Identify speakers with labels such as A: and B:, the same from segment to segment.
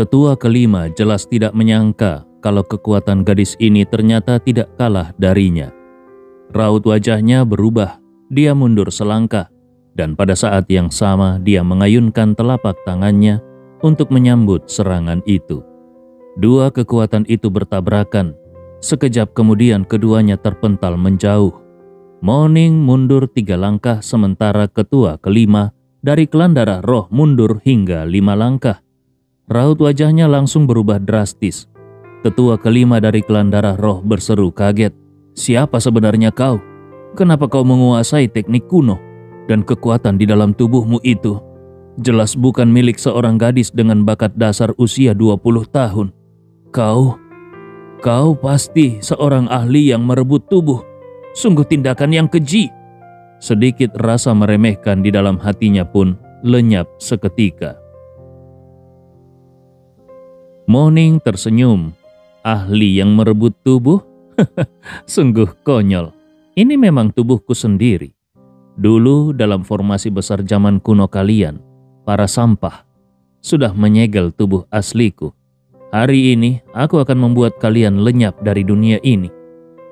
A: Tetua kelima jelas tidak menyangka kalau kekuatan gadis ini ternyata tidak kalah darinya. Raut wajahnya berubah, dia mundur selangkah, dan pada saat yang sama dia mengayunkan telapak tangannya untuk menyambut serangan itu. Dua kekuatan itu bertabrakan. Sekejap kemudian keduanya terpental menjauh. Moning mundur 3 langkah sementara ketua kelima dari klan darah roh mundur hingga 5 langkah. Raut wajahnya langsung berubah drastis. Tetua kelima dari klan darah roh berseru kaget. "Siapa sebenarnya kau? Kenapa kau menguasai teknik kuno? Dan kekuatan di dalam tubuhmu itu jelas bukan milik seorang gadis dengan bakat dasar usia 20 tahun. Kau pasti seorang ahli yang merebut tubuh. Sungguh tindakan yang keji." Sedikit rasa meremehkan di dalam hatinya pun lenyap seketika. Moning tersenyum. Ahli yang merebut tubuh? Sungguh konyol. Ini memang tubuhku sendiri. Dulu dalam formasi besar zaman kuno kalian, para sampah, sudah menyegel tubuh asliku. Hari ini aku akan membuat kalian lenyap dari dunia ini.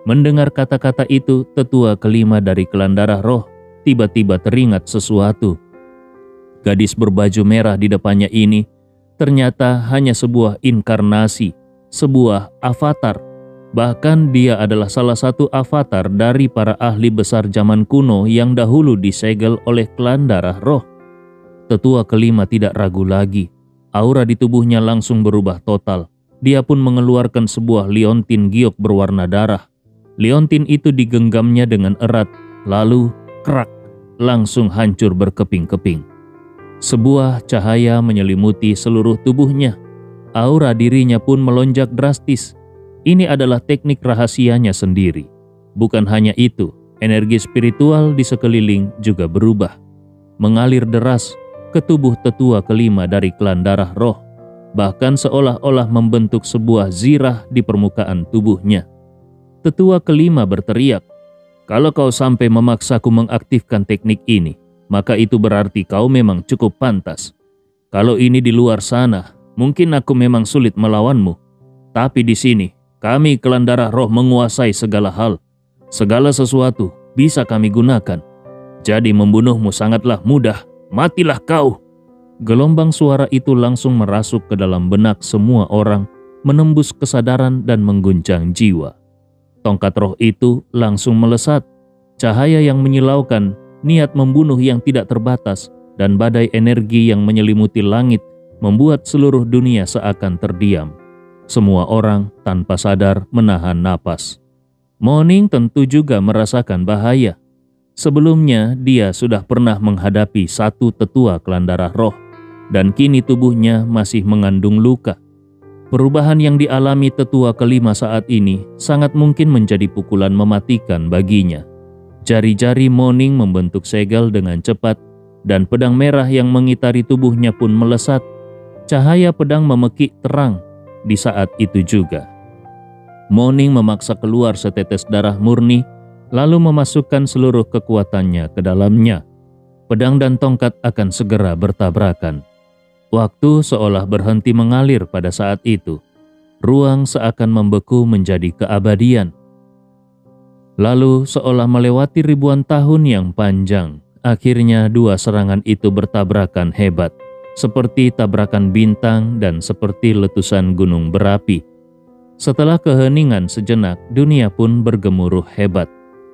A: Mendengar kata-kata itu, tetua kelima dari klan darah roh tiba-tiba teringat sesuatu. Gadis berbaju merah di depannya ini ternyata hanya sebuah inkarnasi, sebuah avatar. Bahkan dia adalah salah satu avatar dari para ahli besar zaman kuno yang dahulu disegel oleh klan darah roh. Tetua kelima tidak ragu lagi. Aura di tubuhnya langsung berubah total. Dia pun mengeluarkan sebuah liontin giok berwarna darah. Liontin itu digenggamnya dengan erat, lalu krak, langsung hancur berkeping-keping. Sebuah cahaya menyelimuti seluruh tubuhnya. Aura dirinya pun melonjak drastis. Ini adalah teknik rahasianya sendiri. Bukan hanya itu, energi spiritual di sekeliling juga berubah, mengalir deras ke tubuh tetua kelima dari klan darah roh, bahkan seolah-olah membentuk sebuah zirah di permukaan tubuhnya. Tetua kelima berteriak, "Kalau kau sampai memaksaku mengaktifkan teknik ini, maka itu berarti kau memang cukup pantas. Kalau ini di luar sana, mungkin aku memang sulit melawanmu. Tapi di sini, kami klan darah roh menguasai segala hal. Segala sesuatu bisa kami gunakan. Jadi membunuhmu sangatlah mudah. Matilah kau." Gelombang suara itu langsung merasuk ke dalam benak semua orang, menembus kesadaran dan mengguncang jiwa. Tongkat roh itu langsung melesat. Cahaya yang menyilaukan, niat membunuh yang tidak terbatas, dan badai energi yang menyelimuti langit membuat seluruh dunia seakan terdiam. Semua orang tanpa sadar menahan napas. Moning tentu juga merasakan bahaya. Sebelumnya dia sudah pernah menghadapi satu tetua klan darah roh, dan kini tubuhnya masih mengandung luka. Perubahan yang dialami tetua kelima saat ini sangat mungkin menjadi pukulan mematikan baginya. Jari-jari Moning membentuk segel dengan cepat, dan pedang merah yang mengitari tubuhnya pun melesat. Cahaya pedang memekik terang di saat itu juga. Moning memaksa keluar setetes darah murni, lalu memasukkan seluruh kekuatannya ke dalamnya. Pedang dan tongkat akan segera bertabrakan. Waktu seolah berhenti mengalir pada saat itu. Ruang seakan membeku menjadi keabadian. Lalu seolah melewati ribuan tahun yang panjang, akhirnya dua serangan itu bertabrakan hebat, seperti tabrakan bintang dan seperti letusan gunung berapi. Setelah keheningan sejenak, dunia pun bergemuruh hebat.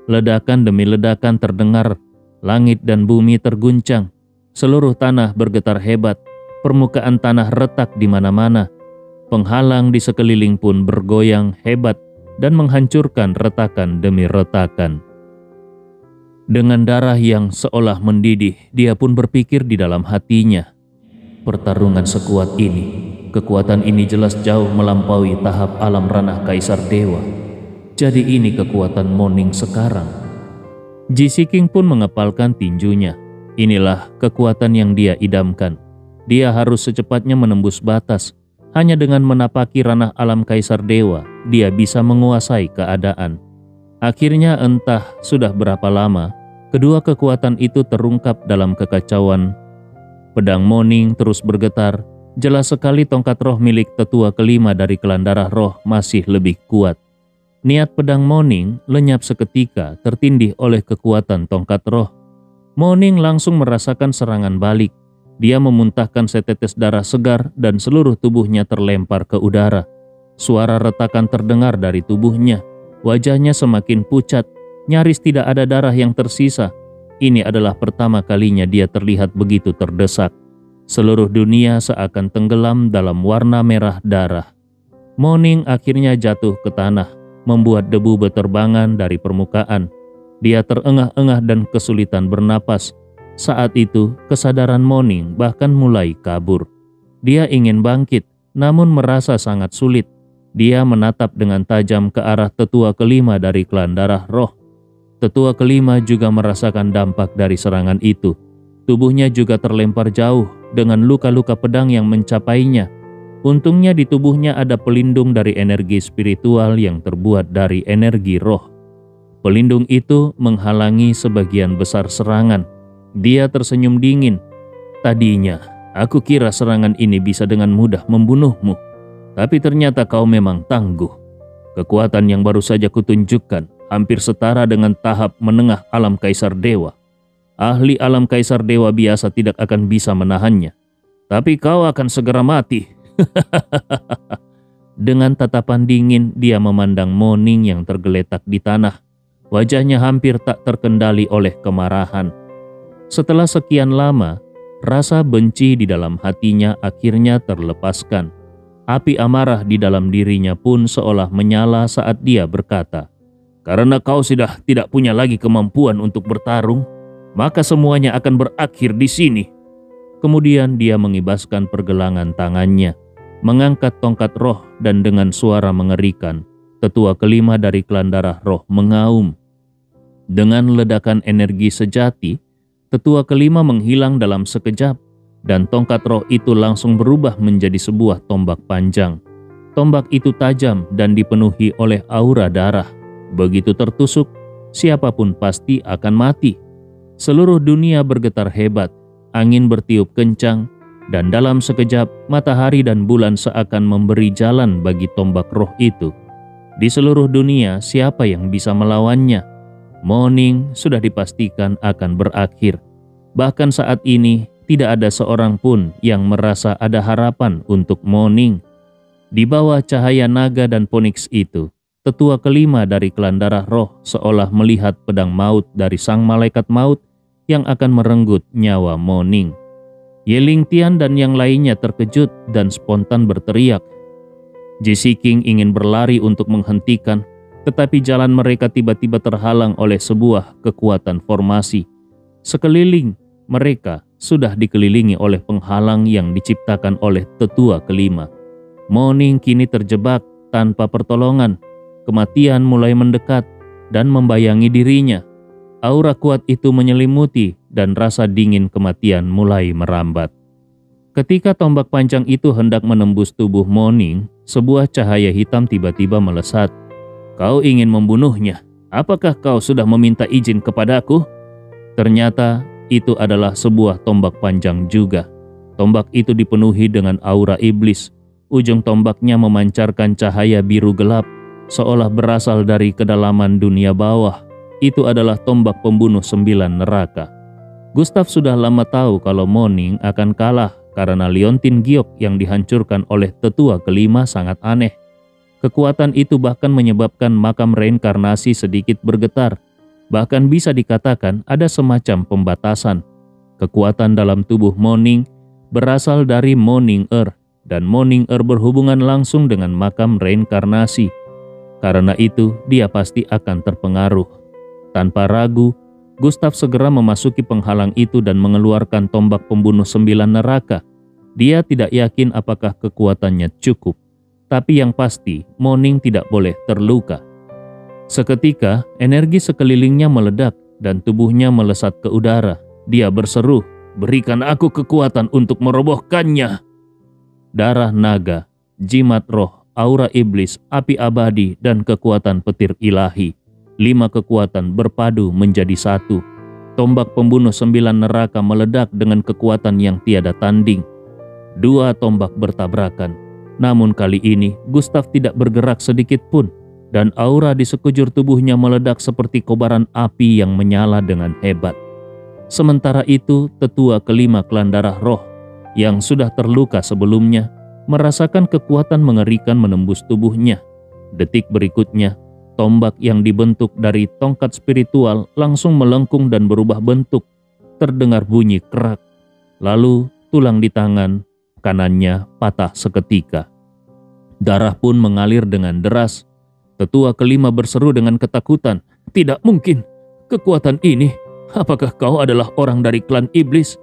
A: Ledakan demi ledakan terdengar, langit dan bumi terguncang, seluruh tanah bergetar hebat, permukaan tanah retak di mana-mana, penghalang di sekeliling pun bergoyang hebat dan menghancurkan retakan demi retakan. Dengan darah yang seolah mendidih, dia pun berpikir di dalam hatinya, pertarungan sekuat ini, kekuatan ini jelas jauh melampaui tahap alam ranah Kaisar Dewa. Jadi ini kekuatan Moning sekarang. Jisi King pun mengepalkan tinjunya. Inilah kekuatan yang dia idamkan. Dia harus secepatnya menembus batas. Hanya dengan menapaki ranah alam Kaisar Dewa, dia bisa menguasai keadaan. Akhirnya entah sudah berapa lama, kedua kekuatan itu terungkap dalam kekacauan. Pedang Moning terus bergetar, Jelas sekali tongkat roh milik tetua kelima dari klan darah roh masih lebih kuat. Niat pedang Moning lenyap seketika tertindih oleh kekuatan tongkat roh. Moning langsung merasakan serangan balik. Dia memuntahkan setetes darah segar dan seluruh tubuhnya terlempar ke udara. Suara retakan terdengar dari tubuhnya. Wajahnya semakin pucat, nyaris tidak ada darah yang tersisa. Ini adalah pertama kalinya dia terlihat begitu terdesak. Seluruh dunia seakan tenggelam dalam warna merah darah. Moning akhirnya jatuh ke tanah, membuat debu berterbangan dari permukaan. Dia terengah-engah dan kesulitan bernapas. Saat itu, kesadaran Moning bahkan mulai kabur. Dia ingin bangkit, namun merasa sangat sulit. Dia menatap dengan tajam ke arah tetua kelima dari klan darah roh. Tetua kelima juga merasakan dampak dari serangan itu. Tubuhnya juga terlempar jauh dengan luka-luka pedang yang mencapainya. Untungnya di tubuhnya ada pelindung dari energi spiritual yang terbuat dari energi roh. Pelindung itu menghalangi sebagian besar serangan. Dia tersenyum dingin. Tadinya, aku kira serangan ini bisa dengan mudah membunuhmu. Tapi ternyata kau memang tangguh. Kekuatan yang baru saja kutunjukkan hampir setara dengan tahap menengah alam Kaisar Dewa. Ahli alam Kaisar Dewa biasa tidak akan bisa menahannya. Tapi kau akan segera mati. Dengan tatapan dingin dia memandang Moning yang tergeletak di tanah. Wajahnya hampir tak terkendali oleh kemarahan. Setelah sekian lama, rasa benci di dalam hatinya akhirnya terlepaskan. Api amarah di dalam dirinya pun seolah menyala saat dia berkata, "Karena kau sudah tidak punya lagi kemampuan untuk bertarung, maka semuanya akan berakhir di sini." Kemudian dia mengibaskan pergelangan tangannya, mengangkat tongkat roh dan dengan suara mengerikan, tetua kelima dari klan darah roh mengaum. Dengan ledakan energi sejati, tetua kelima menghilang dalam sekejap dan tongkat roh itu langsung berubah menjadi sebuah tombak panjang. Tombak itu tajam dan dipenuhi oleh aura darah. Begitu tertusuk, siapapun pasti akan mati. Seluruh dunia bergetar hebat, angin bertiup kencang, dan dalam sekejap matahari dan bulan seakan memberi jalan bagi tombak roh itu. Di seluruh dunia siapa yang bisa melawannya? Moning sudah dipastikan akan berakhir. Bahkan saat ini tidak ada seorang pun yang merasa ada harapan untuk Moning. Di bawah cahaya naga dan Phoenix itu, tetua kelima dari klan darah roh seolah melihat pedang maut dari sang malaikat maut yang akan merenggut nyawa Moning. Yeling Tian dan yang lainnya terkejut dan spontan berteriak. Jesse King ingin berlari untuk menghentikan, tetapi jalan mereka tiba-tiba terhalang oleh sebuah kekuatan formasi. Sekeliling mereka sudah dikelilingi oleh penghalang yang diciptakan oleh tetua kelima. Moning kini terjebak tanpa pertolongan. Kematian mulai mendekat dan membayangi dirinya. Aura kuat itu menyelimuti dan rasa dingin kematian mulai merambat. Ketika tombak panjang itu hendak menembus tubuh Moning, sebuah cahaya hitam tiba-tiba melesat. "Kau ingin membunuhnya? Apakah kau sudah meminta izin kepadaku?" Ternyata itu adalah sebuah tombak panjang juga. Tombak itu dipenuhi dengan aura iblis. Ujung tombaknya memancarkan cahaya biru gelap, seolah berasal dari kedalaman dunia bawah. Itu adalah tombak pembunuh 9 neraka. Gustav sudah lama tahu kalau Moning akan kalah karena liontin giok yang dihancurkan oleh tetua kelima sangat aneh. Kekuatan itu bahkan menyebabkan makam reinkarnasi sedikit bergetar. Bahkan bisa dikatakan ada semacam pembatasan. Kekuatan dalam tubuh Moning berasal dari Moning dan Moning berhubungan langsung dengan makam reinkarnasi. Karena itu, dia pasti akan terpengaruh. Tanpa ragu, Gustav segera memasuki penghalang itu dan mengeluarkan tombak pembunuh 9 neraka. Dia tidak yakin apakah kekuatannya cukup. Tapi yang pasti, Moning tidak boleh terluka. Seketika, energi sekelilingnya meledak dan tubuhnya melesat ke udara. Dia berseru, "Berikan aku kekuatan untuk merobohkannya." Darah naga, jimat roh, aura iblis, api abadi, dan kekuatan petir ilahi. 5 kekuatan berpadu menjadi satu. Tombak pembunuh 9 neraka meledak dengan kekuatan yang tiada tanding. Dua tombak bertabrakan. Namun kali ini Gustaf tidak bergerak sedikit pun, dan aura di sekujur tubuhnya meledak seperti kobaran api yang menyala dengan hebat. Sementara itu, tetua kelima klan darah roh yang sudah terluka sebelumnya merasakan kekuatan mengerikan menembus tubuhnya. Detik berikutnya, tombak yang dibentuk dari tongkat spiritual langsung melengkung dan berubah bentuk. Terdengar bunyi kerak. Lalu tulang di tangan kanannya patah seketika. Darah pun mengalir dengan deras. Tetua kelima berseru dengan ketakutan, "Tidak mungkin! Kekuatan ini, apakah kau adalah orang dari klan iblis?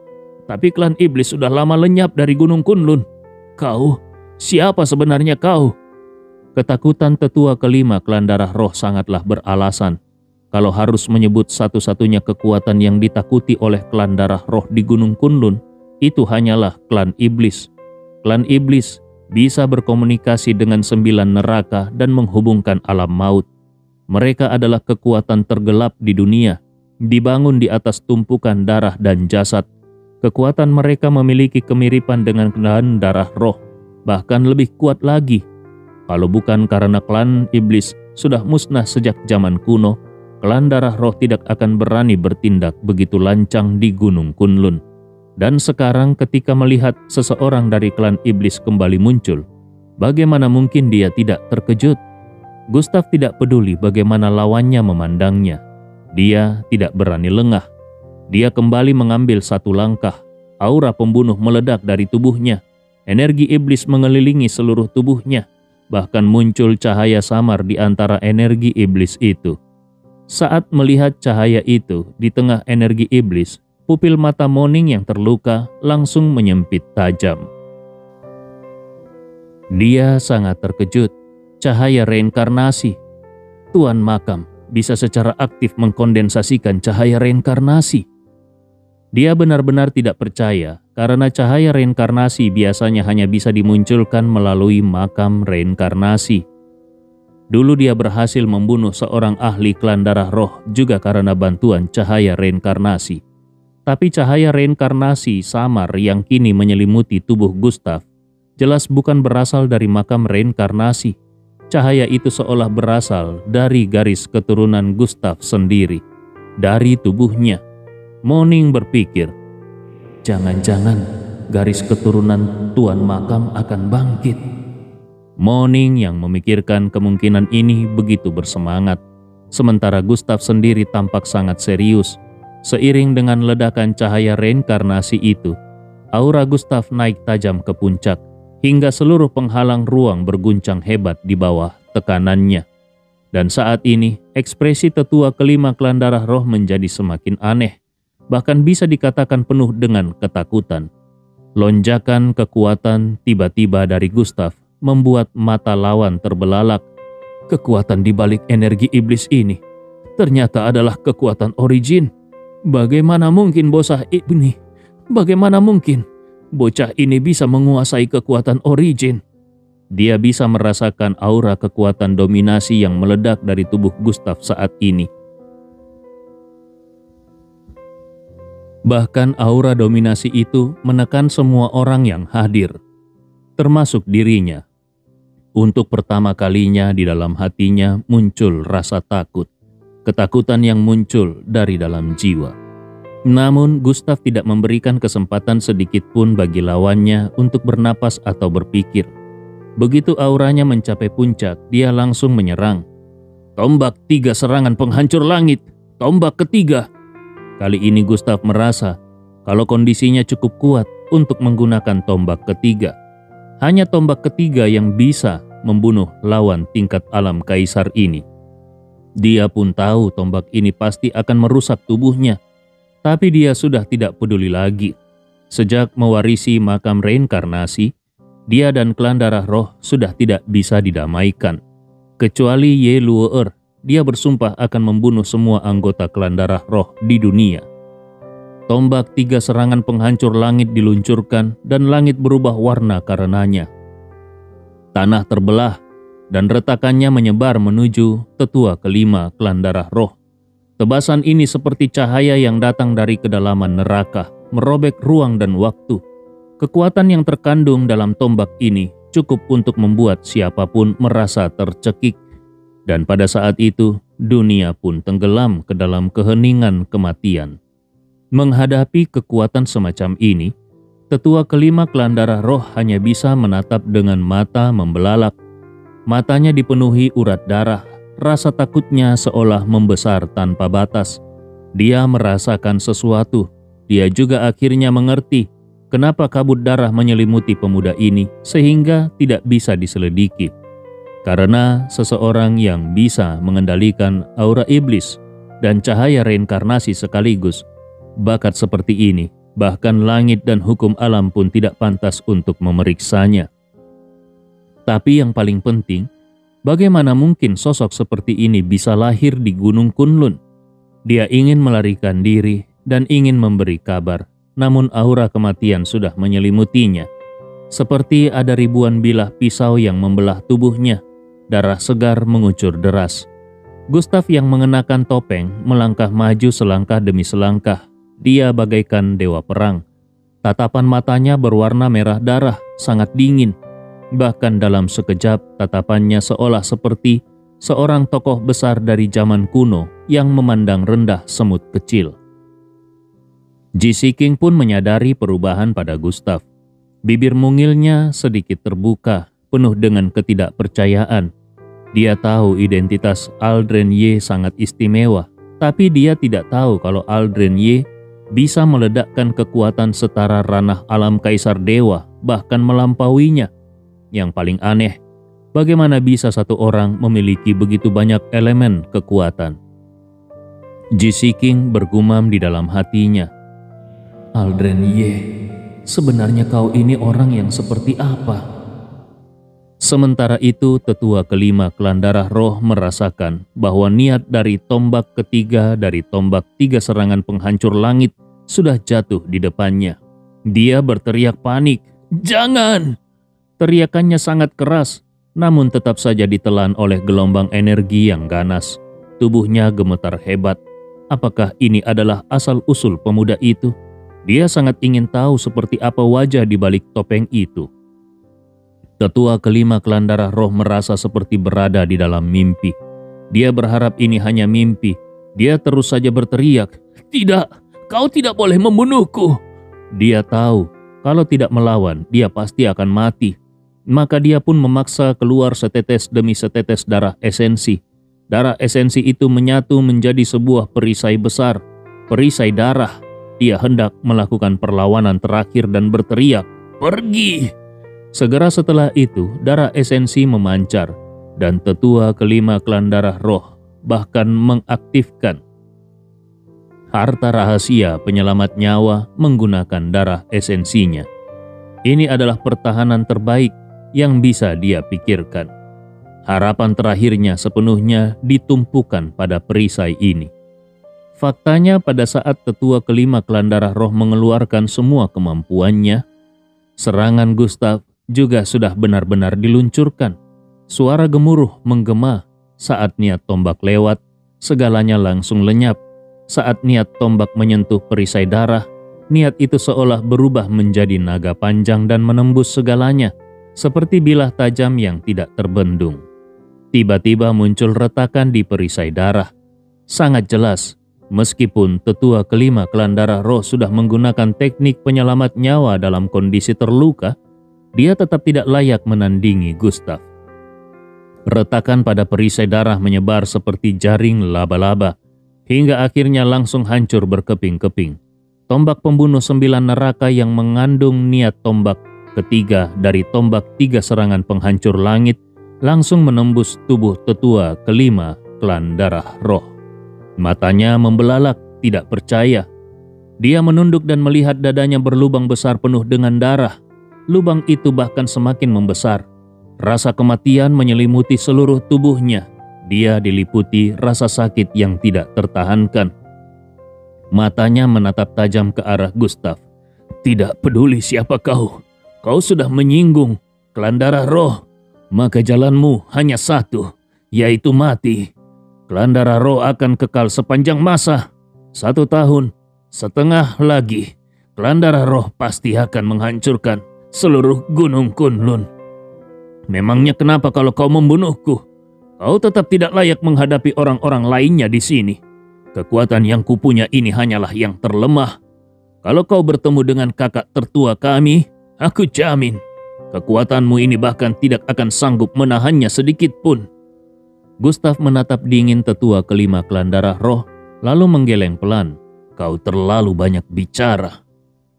A: Tapi klan iblis sudah lama lenyap dari Gunung Kunlun. Kau, siapa sebenarnya kau?" Ketakutan tetua kelima klan darah roh sangatlah beralasan. Kalau harus menyebut satu-satunya kekuatan yang ditakuti oleh klan darah roh di Gunung Kunlun, itu hanyalah klan iblis. Klan iblis bisa berkomunikasi dengan 9 neraka dan menghubungkan alam maut. Mereka adalah kekuatan tergelap di dunia, dibangun di atas tumpukan darah dan jasad. Kekuatan mereka memiliki kemiripan dengan klan darah roh, bahkan lebih kuat lagi. Kalau bukan karena klan iblis sudah musnah sejak zaman kuno, klan darah roh tidak akan berani bertindak begitu lancang di Gunung Kunlun. Dan sekarang ketika melihat seseorang dari klan iblis kembali muncul, bagaimana mungkin dia tidak terkejut? Gustaf tidak peduli bagaimana lawannya memandangnya. Dia tidak berani lengah. Dia kembali mengambil satu langkah. Aura pembunuh meledak dari tubuhnya. Energi iblis mengelilingi seluruh tubuhnya. Bahkan muncul cahaya samar di antara energi iblis itu. Saat melihat cahaya itu di tengah energi iblis, pupil mata Moning yang terluka langsung menyempit tajam. Dia sangat terkejut. Cahaya reinkarnasi. Tuan Makam bisa secara aktif mengkondensasikan cahaya reinkarnasi. Dia benar-benar tidak percaya karena cahaya reinkarnasi biasanya hanya bisa dimunculkan melalui makam reinkarnasi. Dulu dia berhasil membunuh seorang ahli klan darah roh juga karena bantuan cahaya reinkarnasi. Tapi cahaya reinkarnasi samar yang kini menyelimuti tubuh Gustaf jelas bukan berasal dari makam reinkarnasi. Cahaya itu seolah berasal dari garis keturunan Gustaf sendiri, dari tubuhnya. Moning berpikir, jangan-jangan garis keturunan Tuan Makam akan bangkit. Moning yang memikirkan kemungkinan ini begitu bersemangat, sementara Gustaf sendiri tampak sangat serius. Seiring dengan ledakan cahaya reinkarnasi itu, aura Gustaf naik tajam ke puncak, hingga seluruh penghalang ruang berguncang hebat di bawah tekanannya. Dan saat ini, ekspresi tetua kelima klan darah roh menjadi semakin aneh, bahkan bisa dikatakan penuh dengan ketakutan. Lonjakan kekuatan tiba-tiba dari Gustaf membuat mata lawan terbelalak. Kekuatan di balik energi iblis ini ternyata adalah kekuatan origin. Bagaimana mungkin bocah ini? Bagaimana mungkin bocah ini bisa menguasai kekuatan origin? Dia bisa merasakan aura kekuatan dominasi yang meledak dari tubuh Gustaf saat ini. Bahkan aura dominasi itu menekan semua orang yang hadir, termasuk dirinya. Untuk pertama kalinya di dalam hatinya muncul rasa takut, ketakutan yang muncul dari dalam jiwa. Namun Gustaf tidak memberikan kesempatan sedikit pun bagi lawannya untuk bernapas atau berpikir. Begitu auranya mencapai puncak, dia langsung menyerang. Tombak 3 serangan penghancur langit, tombak ketiga. Kali ini Gustaf merasa kalau kondisinya cukup kuat untuk menggunakan tombak ketiga. Hanya tombak ketiga yang bisa membunuh lawan tingkat alam kaisar ini. Dia pun tahu tombak ini pasti akan merusak tubuhnya, tapi dia sudah tidak peduli lagi. Sejak mewarisi makam reinkarnasi, dia dan klan darah roh sudah tidak bisa didamaikan. Kecuali Ye Luo'er, dia bersumpah akan membunuh semua anggota klan darah roh di dunia. Tombak 3 serangan penghancur langit diluncurkan dan langit berubah warna karenanya. Tanah terbelah dan retakannya menyebar menuju tetua kelima klan darah roh. Tebasan ini seperti cahaya yang datang dari kedalaman neraka, merobek ruang dan waktu. Kekuatan yang terkandung dalam tombak ini cukup untuk membuat siapapun merasa tercekik. Dan pada saat itu, dunia pun tenggelam ke dalam keheningan kematian. Menghadapi kekuatan semacam ini, tetua kelima klan darah roh hanya bisa menatap dengan mata membelalak. Matanya dipenuhi urat darah, rasa takutnya seolah membesar tanpa batas. Dia merasakan sesuatu, dia juga akhirnya mengerti kenapa kabut darah menyelimuti pemuda ini sehingga tidak bisa diselidiki. Karena seseorang yang bisa mengendalikan aura iblis dan cahaya reinkarnasi sekaligus, bakat seperti ini, bahkan langit dan hukum alam pun tidak pantas untuk memeriksanya. Tapi yang paling penting, bagaimana mungkin sosok seperti ini bisa lahir di Gunung Kunlun? Dia ingin melarikan diri dan ingin memberi kabar, namun aura kematian sudah menyelimutinya. Seperti ada ribuan bilah pisau yang membelah tubuhnya, darah segar mengucur deras. Gustav yang mengenakan topeng melangkah maju selangkah demi selangkah. Dia bagaikan dewa perang. Tatapan matanya berwarna merah darah, sangat dingin. Bahkan dalam sekejap tatapannya seolah seperti seorang tokoh besar dari zaman kuno yang memandang rendah semut kecil. Ji Siking pun menyadari perubahan pada Gustav. Bibir mungilnya sedikit terbuka, penuh dengan ketidakpercayaan. Dia tahu identitas Aldren Ye sangat istimewa, tapi dia tidak tahu kalau Aldren Ye bisa meledakkan kekuatan setara ranah alam kaisar dewa, bahkan melampauinya. Yang paling aneh, bagaimana bisa satu orang memiliki begitu banyak elemen kekuatan? Ji Siking bergumam di dalam hatinya, "Aldren Ye, sebenarnya kau ini orang yang seperti apa?" Sementara itu, tetua kelima klan darah roh merasakan bahwa niat dari tombak ketiga dari tombak tiga serangan penghancur langit sudah jatuh di depannya. Dia berteriak panik, "Jangan!" Teriakannya sangat keras, namun tetap saja ditelan oleh gelombang energi yang ganas. Tubuhnya gemetar hebat. Apakah ini adalah asal-usul pemuda itu? Dia sangat ingin tahu seperti apa wajah di balik topeng itu. Tetua kelima klan darah roh merasa seperti berada di dalam mimpi. Dia berharap ini hanya mimpi. Dia terus saja berteriak, "Tidak, kau tidak boleh membunuhku." Dia tahu kalau tidak melawan, dia pasti akan mati. Maka dia pun memaksa keluar setetes demi setetes darah esensi. Darah esensi itu menyatu menjadi sebuah perisai besar, perisai darah. Dia hendak melakukan perlawanan terakhir dan berteriak, "Pergi!" Segera setelah itu, darah esensi memancar, dan tetua kelima klan darah roh bahkan mengaktifkan harta rahasia penyelamat nyawa menggunakan darah esensinya. Ini adalah pertahanan terbaik yang bisa dia pikirkan. Harapan terakhirnya sepenuhnya ditumpukan pada perisai ini. Faktanya pada saat tetua kelima klan darah roh mengeluarkan semua kemampuannya, serangan Gustav juga sudah benar-benar diluncurkan. Suara gemuruh menggema. Saat niat tombak lewat, segalanya langsung lenyap. Saat niat tombak menyentuh perisai darah, niat itu seolah berubah menjadi naga panjang dan menembus segalanya, seperti bilah tajam yang tidak terbendung. Tiba-tiba muncul retakan di perisai darah. Sangat jelas, meskipun tetua kelima klan darah roh sudah menggunakan teknik penyelamat nyawa dalam kondisi terluka, dia tetap tidak layak menandingi Gustav. Retakan pada perisai darah menyebar seperti jaring laba-laba, hingga akhirnya langsung hancur berkeping-keping. Tombak pembunuh 9 neraka yang mengandung niat tombak ketiga dari tombak tiga serangan penghancur langit langsung menembus tubuh tetua kelima klan darah roh. Matanya membelalak, tidak percaya. Dia menunduk dan melihat dadanya berlubang besar penuh dengan darah. Lubang itu bahkan semakin membesar. Rasa kematian menyelimuti seluruh tubuhnya. Dia diliputi rasa sakit yang tidak tertahankan. Matanya menatap tajam ke arah Gustav. "Tidak peduli siapa kau, kau sudah menyinggung klan darah roh. Maka jalanmu hanya satu, yaitu mati. Klan darah roh akan kekal sepanjang masa. 1,5 tahun lagi, klan darah roh pasti akan menghancurkan seluruh gunung Kunlun. Memangnya kenapa kalau kau membunuhku? Kau tetap tidak layak menghadapi orang-orang lainnya di sini. Kekuatan yang kupunya ini hanyalah yang terlemah. Kalau kau bertemu dengan kakak tertua kami, aku jamin kekuatanmu ini bahkan tidak akan sanggup menahannya sedikit pun. Gustaf menatap dingin tetua kelima klan darah roh, lalu menggeleng pelan. Kau terlalu banyak bicara.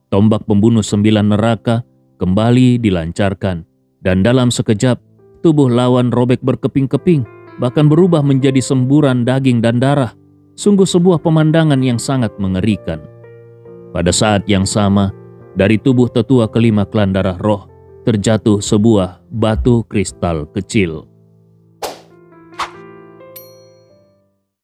A: Tombak pembunuh 9 neraka kembali dilancarkan, dan dalam sekejap, tubuh lawan robek berkeping-keping, bahkan berubah menjadi semburan daging dan darah. Sungguh sebuah pemandangan yang sangat mengerikan. Pada saat yang sama, dari tubuh tetua kelima klan darah roh, terjatuh sebuah batu kristal kecil.